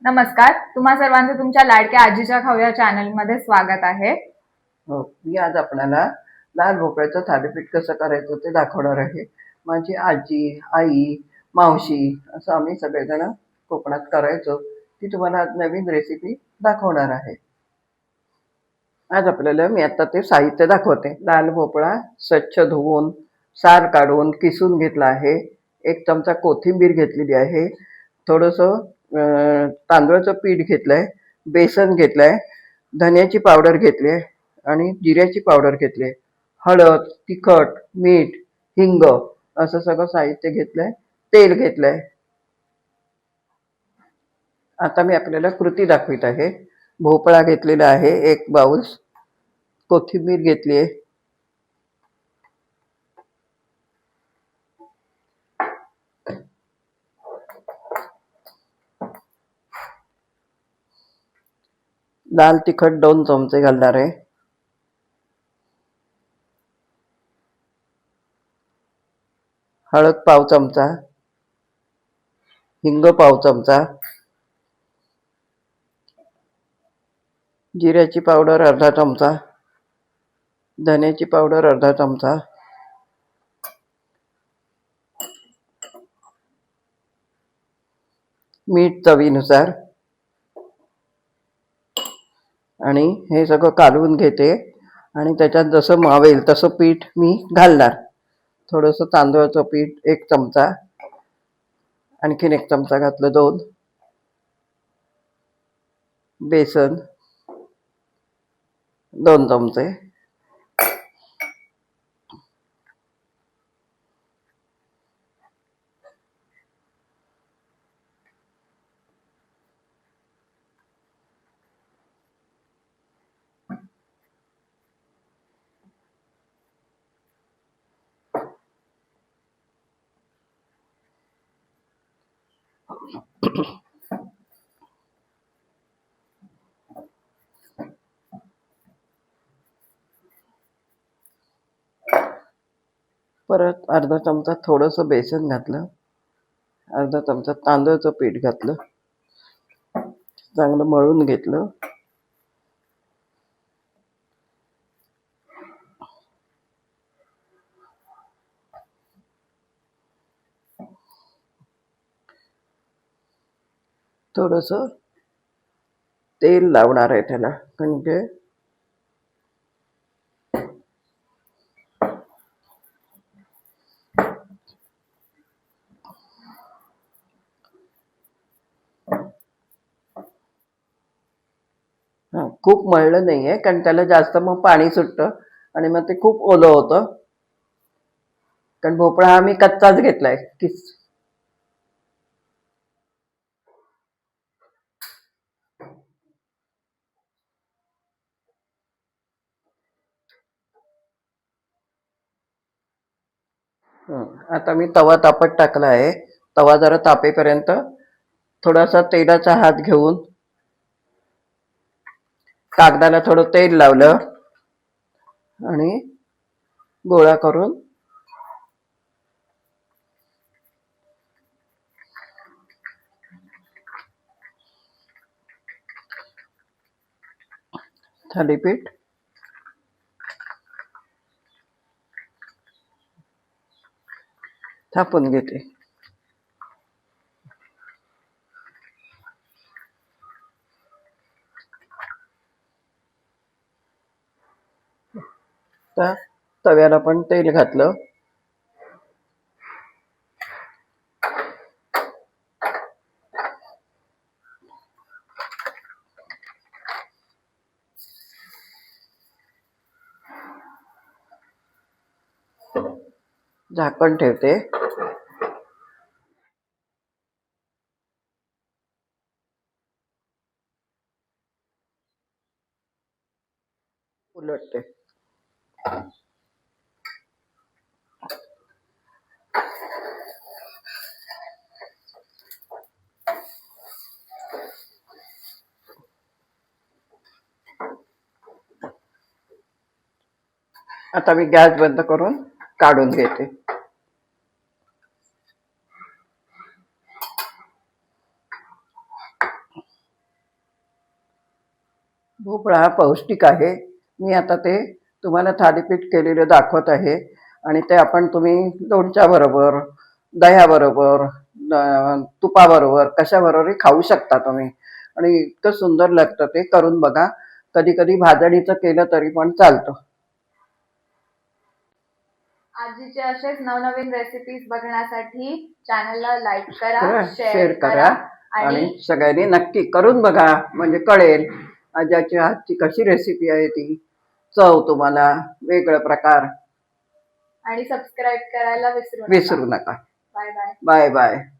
नमस्कार. तुम्हा सर्वांचं तुमच्या लाडक्या आजीच्या खाऊया चॅनलमध्ये स्वागत आहे. हो, मी आज आपल्याला लाल भोपळ्याचं थालीपीठ कसं करायचं ते दाखवणार आहे. माझी आजी, आई, मावशी असं आम्ही सगळेजण कोकणात करायचो. ती तुम्हाला आज नवीन रेसिपी दाखवणार आहे. आज आपल्याला मी आता ते साहित्य दाखवते. लाल भोपळा स्वच्छ धुवून, साल काढून, किसून घेतला आहे. 1 चमचा कोथिंबीर घेतलेली आहे. थोडंसं तांदूळाचं पीठ घेतलंय, बेसन घेतलंय, धन्याची पावडर घेतली आहे आणि जिऱ्याची पावडर घेतली आहे. हळद, तिखट, मीठ, हिंग असं सगळं साहित्य घेतलंय. तेल घेतलंय. आता मी आपल्याला कृती दाखवित आहे. भोपळा घेतलेला आहे 1 बाउल, कोथिंबीर घेतली आहे, लाल तिखट 2 चमचे घालणार आहे, हळद पाव चमचा, हिंग पाव चमचा, जिऱ्याची पावडर अर्धा चमचा, धन्याची पावडर अर्धा चमचा, मीठ चवीनुसार आणि हे सगळं कालवून घेते आणि त्याच्यात जसं मावेल तसं पीठ मी घालणार. थोडंसं तांदूळाचं पीठ 1 चमचा, आणखीन 1 चमचा घातलं 2, बेसन 2 चमचे, परत अर्धा चमचा थोडंसं बेसन घातलं, अर्धा चमचा तांदूळाचं पीठ घातलं, चांगलं मळून घेतलं. थोडंसं तेल लावणार आहे त्याला, म्हणजे खूप मळलं नाहीये, कारण त्याला जास्त मग पाणी सुटतं आणि मग ते खूप ओलं होतं. कारण भोपळा हा मी कच्चाच घेतलाय. आता मी तवा तापत टाकला आहे. तवा जरा तापेपर्यंत थोडासा तेलाचा हात घेऊन कागदाला थोडं तेल लावलं आणि गोळा करून थालीपीठ थापून घेते. तर तव्याला पण तेल घातलं. झाकण ठेवते. उलटते. आता मी गॅस बंद करून काढून घेते. भोपळा हा पौष्टिक आहे. मी आता ते तुम्हाला थालीपीठ केलेलं दाखवत आहे आणि ते तुम्ही लोणच्याबरोबर, दह्याबरोबर, तुपाबरोबर कशाबरोबरही खाऊ शकता तुम्ही आणि इतकं सुंदर लागतं. ते करून बघा. कधी कधी भाजणीचं केलं तरी पण चालतं. आजीचे असेच नवनवीन रेसिपीज बघण्यासाठी चॅनलला लाईक करा, शेअर शेअर करा करा आणि आणि सगळ्यांनी नक्की करून बघा, म्हणजे कळेल आज्याच्या हातची कशी रेसिपी आहे ती. चव तुम्हाला वेगळं प्रकार. सबस्क्राईब करायला विसरू विसरू नका. नका. Bye bye. Bye bye.